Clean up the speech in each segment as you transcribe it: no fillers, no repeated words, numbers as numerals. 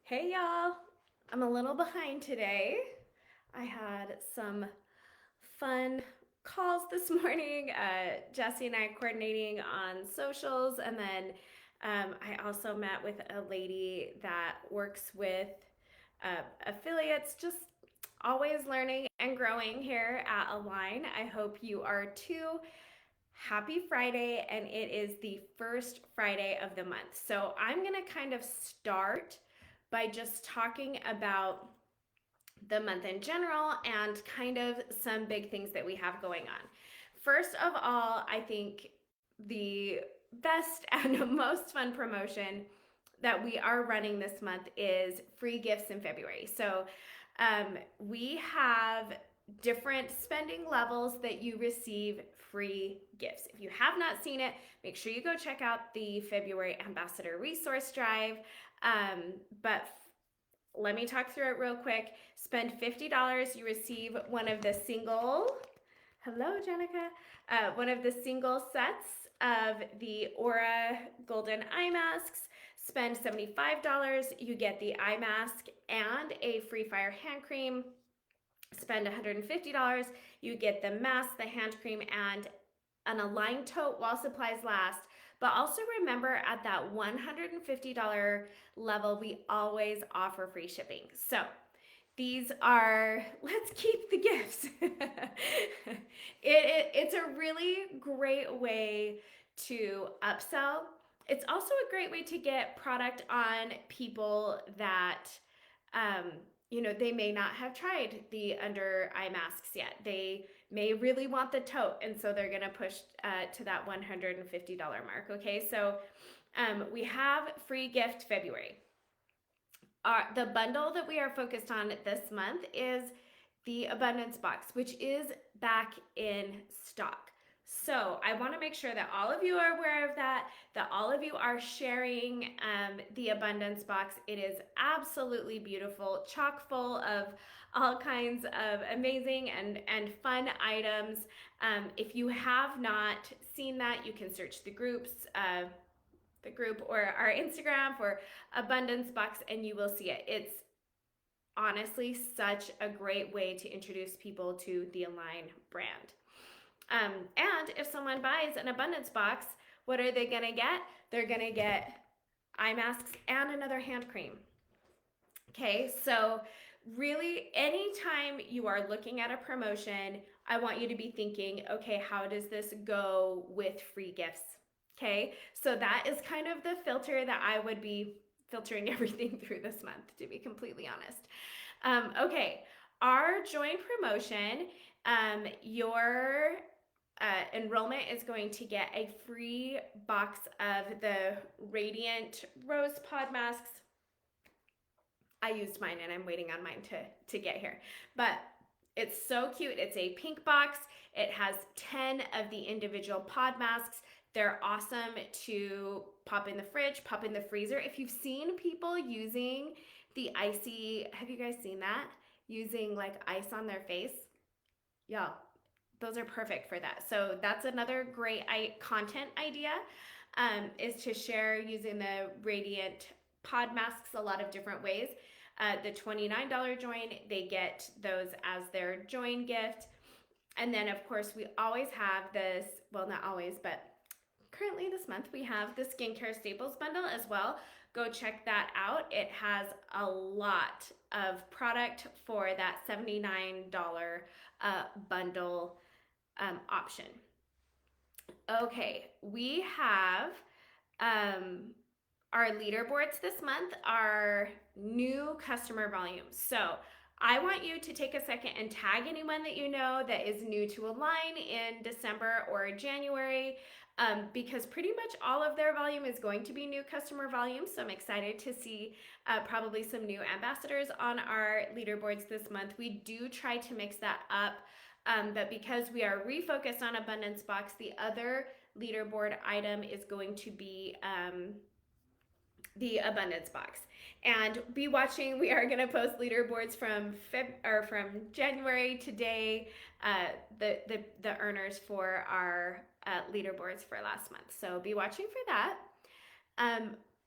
Hey y'all, I'm a little behind today. I had some fun calls this morning. Jesse and I coordinating on socials, and then I also met with a lady that works with affiliates, just always learning and growing here at Align. I hope you are too. Happy Friday, and it is the first Friday of the month. So I'm going to kind of start by just talking about the month in general and kind of some big things that we have going on. First of all, I think the best and most fun promotion that we are running this month is free gifts in February. So we have different spending levels that you receive free gifts. If you have not seen it, make sure you go check out the February Ambassador Resource Drive. But let me talk through it real quick. Spend $50, you receive one of the single, hello, Jenica, one of the single sets of the Aura Golden Eye Masks. Spend $75, you get the eye mask and a Free Fire hand cream. Spend $150, you get the mask, the hand cream, and an Align tote while supplies last. But also remember, at that $150 level, we always offer free shipping. So these are, let's keep the gifts. It's a really great way to upsell. It's also a great way to get product on people that, um, they may not have tried the under eye masks yet. They may really want the tote, and so they're going to push to that $150 mark. Okay, so we have free gift February. The bundle that we are focused on this month is the Abundance Box, which is back in stock. So I want to make sure that all of you are aware of that all of you are sharing the Abundance Box. It is absolutely beautiful, chock full of all kinds of amazing and fun items. If you have not seen that, you can search the group or our Instagram for Abundance Box, and you will see it. It's honestly such a great way to introduce people to the Align brand. And if someone buys an Abundance Box, what are they gonna get? They're gonna get eye masks and another hand cream. Okay, so really, anytime you are looking at a promotion, I want you to be thinking, okay, how does this go with free gifts? Okay, so that is kind of the filter that I would be filtering everything through this month, to be completely honest. Okay, our join promotion, your enrollment is going to get a free box of the Radiant Rose Pod masks. I used mine and I'm waiting on mine to get here. But it's so cute. It's a pink box. It has 10 of the individual pod masks. They're awesome to pop in the fridge, pop in the freezer. If you've seen people using the icy, have you guys seen that? Using like ice on their face? Yeah, those are perfect for that. So that's another great content idea, is to share using the Radiant pod masks a lot of different ways. The $29 join, they get those as their join gift. And then, of course, we always have this, well, not always, but currently this month we have the skincare staples bundle as well. Go check that out. It has a lot of product for that $79 bundle option. Okay, we have our leaderboards this month are new customer volumes. So I want you to take a second and tag anyone that you know that is new to Align in December or January, because pretty much all of their volume is going to be new customer volume. So I'm excited to see probably some new ambassadors on our leaderboards this month. We do try to mix that up, but because we are refocused on Abundance Box, the other leaderboard item is going to be the Abundance Box. And be watching. We are going to post leaderboards from January today, the earners for our leaderboards for last month. So be watching for that.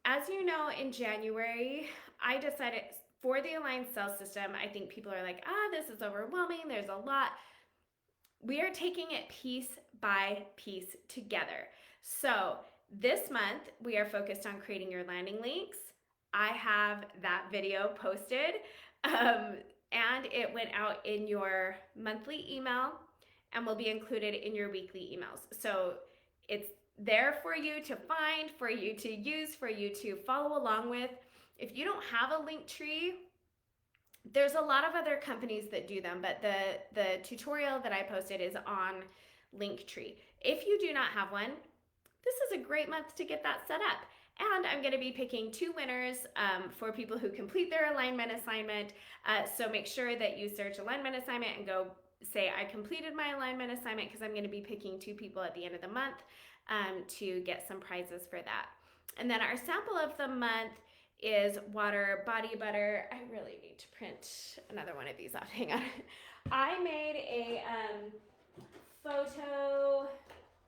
as you know, in January, I decided for the Align Cell System, I think people are like, this is overwhelming. There's a lot. We are taking it piece by piece together. So this month, we are focused on creating your landing links. I have that video posted, and it went out in your monthly email and will be included in your weekly emails. So it's there for you to find, for you to use, for you to follow along with. If you don't have a link tree, there's a lot of other companies that do them, but the tutorial that I posted is on Linktree. If you do not have one, this is a great month to get that set up. And I'm going to be picking 2 winners for people who complete their alignment assignment. So make sure that you search alignment assignment and go say, I completed my alignment assignment, because I'm going to be picking 2 people at the end of the month to get some prizes for that. And then our sample of the month is water body butter. I really need to print another one of these off. Hang on. I made a photo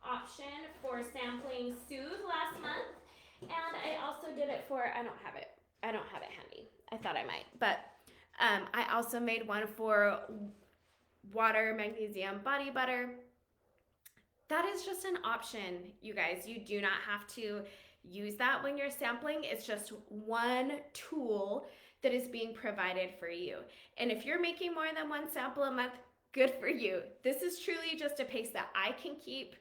option for sampling Soothe last month, and I also did it for, I don't have it handy. I thought I might, but I also made one for water magnesium body butter. That is just an option, you guys. You do not have to use that when you're sampling. It's just one tool that is being provided for you. And if you're making more than 1 sample a month, good for you. This is truly just a pace that I can keep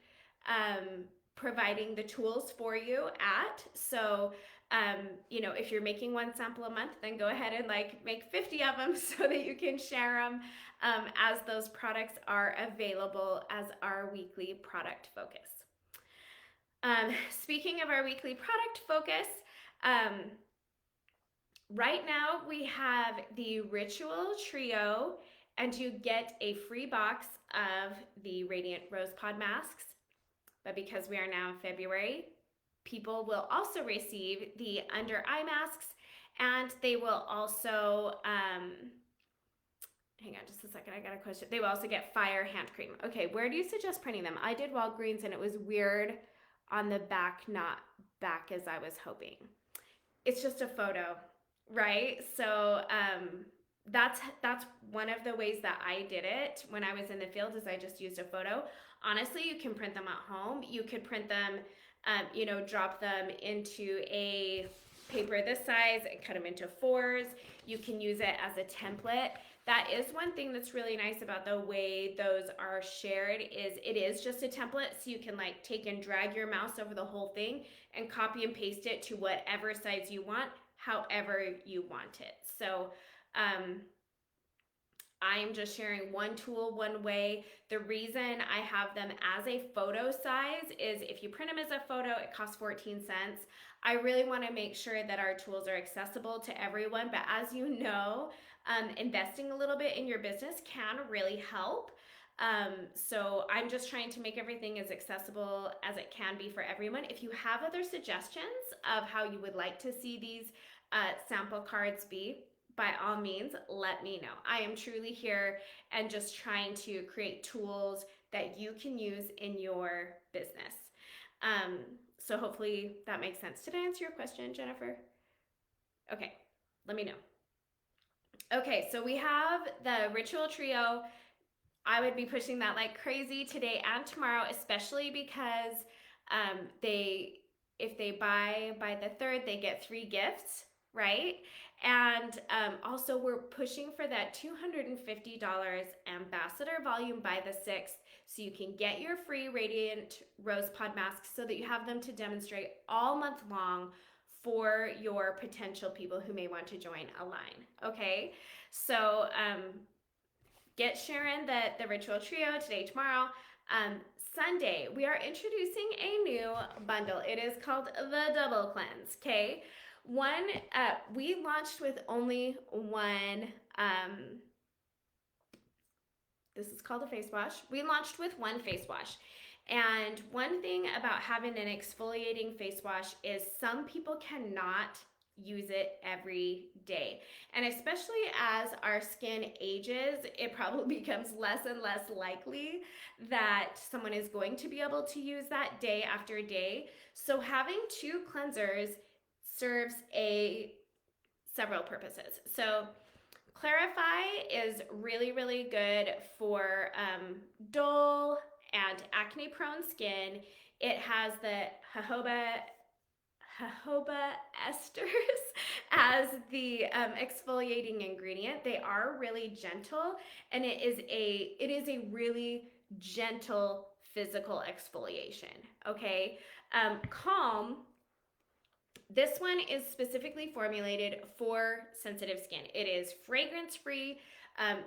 providing the tools for you at. So, if you're making 1 sample a month, then go ahead and make 50 of them so that you can share them as those products are available as our weekly product focus. Speaking of our weekly product focus, right now we have the Ritual Trio, and you get a free box of the Radiant Rose Pod masks. But because we are now in February, people will also receive the under eye masks, and they will also, hang on just a second, I got a question. They will also get Fire hand cream. Okay, where do you suggest printing them? I did Walgreens and it was weird on the back, not back as I was hoping. It's just a photo, right? So that's one of the ways that I did it when I was in the field, is I just used a photo. Honestly, you can print them at home. You could print them, drop them into a paper this size and cut them into 4s. You can use it as a template. That is one thing that's really nice about the way those are shared, is it is just a template, so you can take and drag your mouse over the whole thing and copy and paste it to whatever size you want, however you want it. So I'm just sharing one tool one way. The reason I have them as a photo size is if you print them as a photo, it costs 14 cents. I really want to make sure that our tools are accessible to everyone, but as you know, investing a little bit in your business can really help. So I'm just trying to make everything as accessible as it can be for everyone. If you have other suggestions of how you would like to see these sample cards be, by all means, let me know. I am truly here and just trying to create tools that you can use in your business. So hopefully that makes sense. Did I answer your question, Jennifer? Okay, let me know. Okay, so we have the Ritual Trio. I would be pushing that like crazy today and tomorrow, especially because if they buy by the 3rd, they get 3 gifts, right? And also we're pushing for that $250 ambassador volume by the 6th, so you can get your free Radiant Rose Pod masks so that you have them to demonstrate all month long for your potential people who may want to join Align. Okay, so get Sharon the Ritual Trio today, tomorrow. Sunday, we are introducing a new bundle. It is called the Double Cleanse. Okay, we launched with only one. This is called a face wash. We launched with one face wash. And one thing about having an exfoliating face wash is some people cannot use it every day. And especially as our skin ages, it probably becomes less and less likely that someone is going to be able to use that day after day. So having 2 cleansers serves several purposes. So Clarify is really, really good for dull and acne prone skin. It has the jojoba esters as the exfoliating ingredient. They are really gentle, and it is a really gentle physical exfoliation. Okay, Calm, this one is specifically formulated for sensitive skin. It is fragrance free.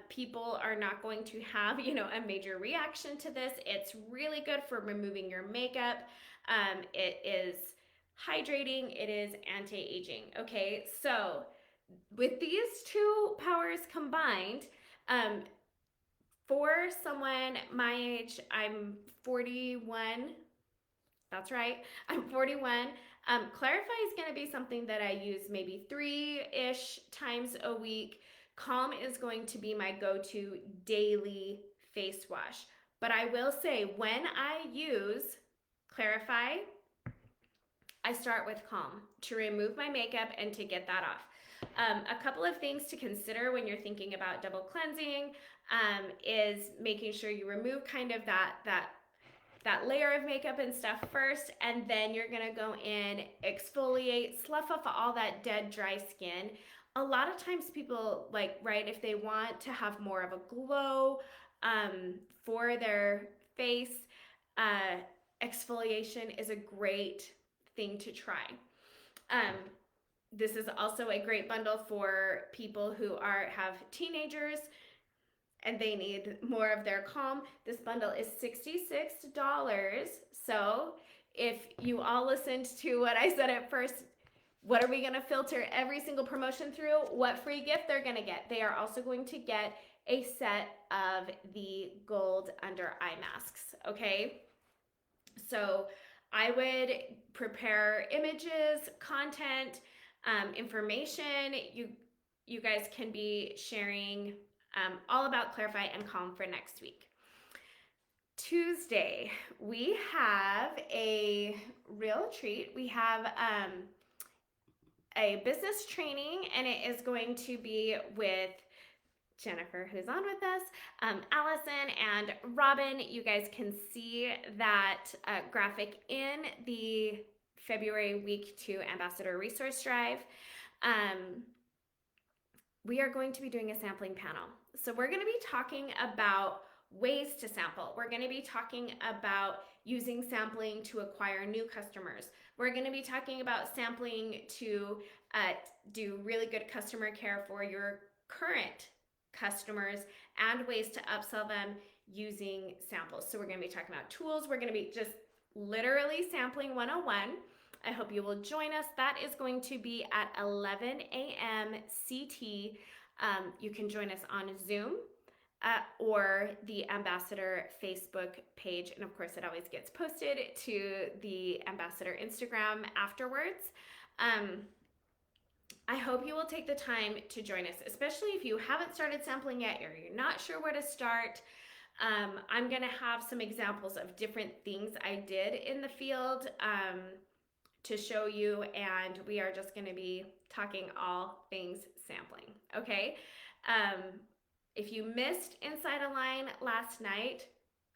People are not going to have, a major reaction to this. It's really good for removing your makeup. It is hydrating. It is anti-aging. Okay, so with these two powers combined, um, for someone my age, I'm 41. That's right. I'm 41. Clarify is going to be something that I use maybe 3-ish times a week. Calm is going to be my go-to daily face wash. But I will say, when I use Clarify, I start with Calm to remove my makeup and to get that off. A couple of things to consider when you're thinking about double cleansing is making sure you remove kind of that layer of makeup and stuff first, and then you're gonna go in, exfoliate, slough off all that dead, dry skin. A lot of times people, like, right, if they want to have more of a glow for their face, uh, exfoliation is a great thing to try. Um, this is also a great bundle for people who have teenagers and they need more of their Calm. This bundle is $66. So if you all listened to what I said at first, what are we going to filter every single promotion through? What free gift they're going to get? They are also going to get a set of the gold under eye masks. Okay, so I would prepare images, content, information. You guys can be sharing all about Clarify and Calm for next week. Tuesday, we have a real treat. We have a business training, and it is going to be with Jennifer, who's on with us, Allison, and Robin. You guys can see that graphic in the February week 2 Ambassador Resource Drive. We are going to be doing a sampling panel. So we're going to be talking about ways to sample. We're going to be talking about using sampling to acquire new customers. We're going to be talking about sampling to do really good customer care for your current customers and ways to upsell them using samples. So we're going to be talking about tools. We're going to be just literally sampling 101. I hope you will join us. That is going to be at 11 a.m. CT. You can join us on Zoom or the Ambassador Facebook page. And of course, it always gets posted to the Ambassador Instagram afterwards. I hope you will take the time to join us, especially if you haven't started sampling yet or you're not sure where to start. I'm going to have some examples of different things I did in the field to show you, and we are just going to be talking all things sampling. Okay. If you missed Inside Align last night,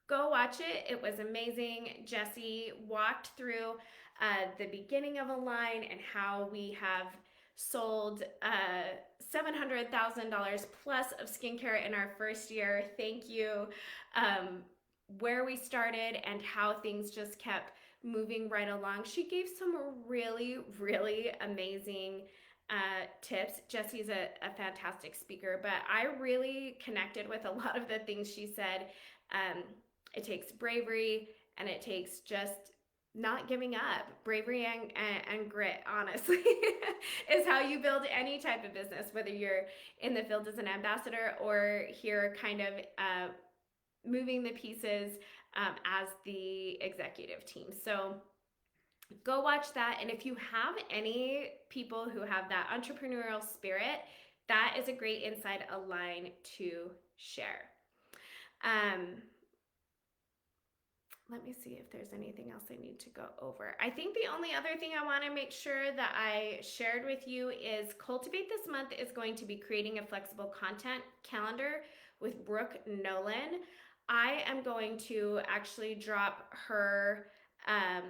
go watch it. It was amazing. Jessie walked through the beginning of Align and how we have sold $700,000 plus of skincare in our first year. Thank you. Where we started and how things just kept moving right along. She gave some really, really amazing tips. Jessie's a fantastic speaker, but I really connected with a lot of the things she said. It takes bravery, and it takes just not giving up. Bravery and grit, honestly, is how you build any type of business, whether you're in the field as an ambassador or here kind of moving the pieces as the executive team. So go watch that. And if you have any people who have that entrepreneurial spirit, that is a great Inside Align to share. let me see if there's anything else I need to go over. I think the only other thing I want to make sure that I shared with you is Cultivate this month is going to be creating a flexible content calendar with Brooke Nolan. I am going to actually drop her um,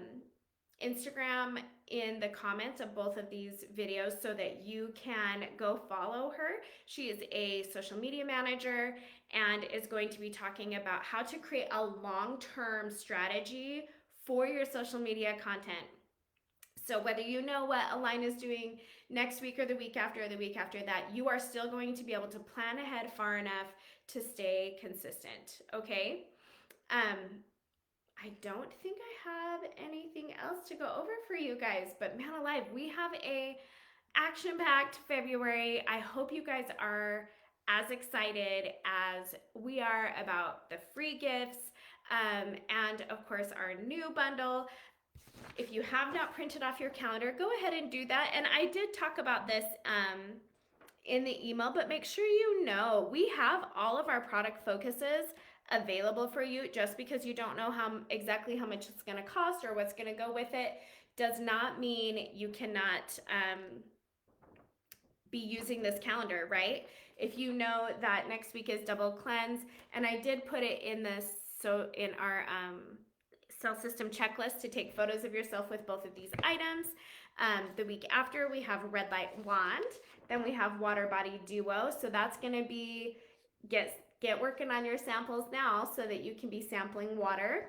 Instagram in the comments of both of these videos so that you can go follow her. She is a social media manager and is going to be talking about how to create a long-term strategy for your social media content. So whether you know what Align is doing next week or the week after that, you are still going to be able to plan ahead far enough to stay consistent, okay? Um, I don't think I have anything else to go over for you guys, but man alive, we have a action-packed February. I hope you guys are as excited as we are about the free gifts and of course our new bundle. If you have not printed off your calendar, go ahead and do that. And I did talk about this in the email, but make sure you know we have all of our product focuses available for you. Just because you don't know exactly how much it's going to cost or what's going to go with it does not mean you cannot be using this calendar, right? If you know that next week is double cleanse, and I did put it in this, so in our cell system checklist to take photos of yourself with both of these items. The week after we have red light wand, then we have water body duo. So that's gonna be, get working on your samples now so that you can be sampling water.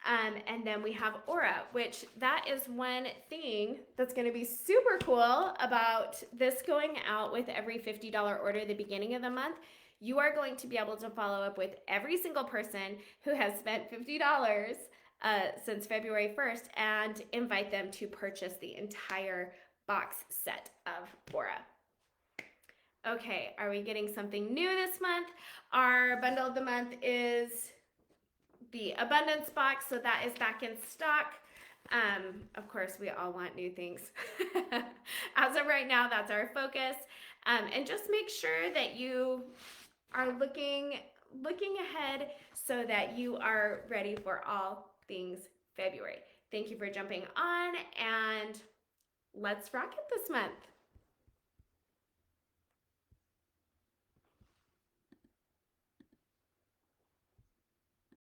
And then we have Aura, which that is one thing that's going to be super cool about this going out with every $50 order at the beginning of the month. You are going to be able to follow up with every single person who has spent $50 since February 1st and invite them to purchase the entire box set of Aura. Okay, are we getting something new this month? Our bundle of the month is the abundance box, so that is back in stock. Of course, we all want new things. As of right now, that's our focus. And just make sure that you are looking ahead so that you are ready for all things February. Thank you for jumping on, and let's rock it this month.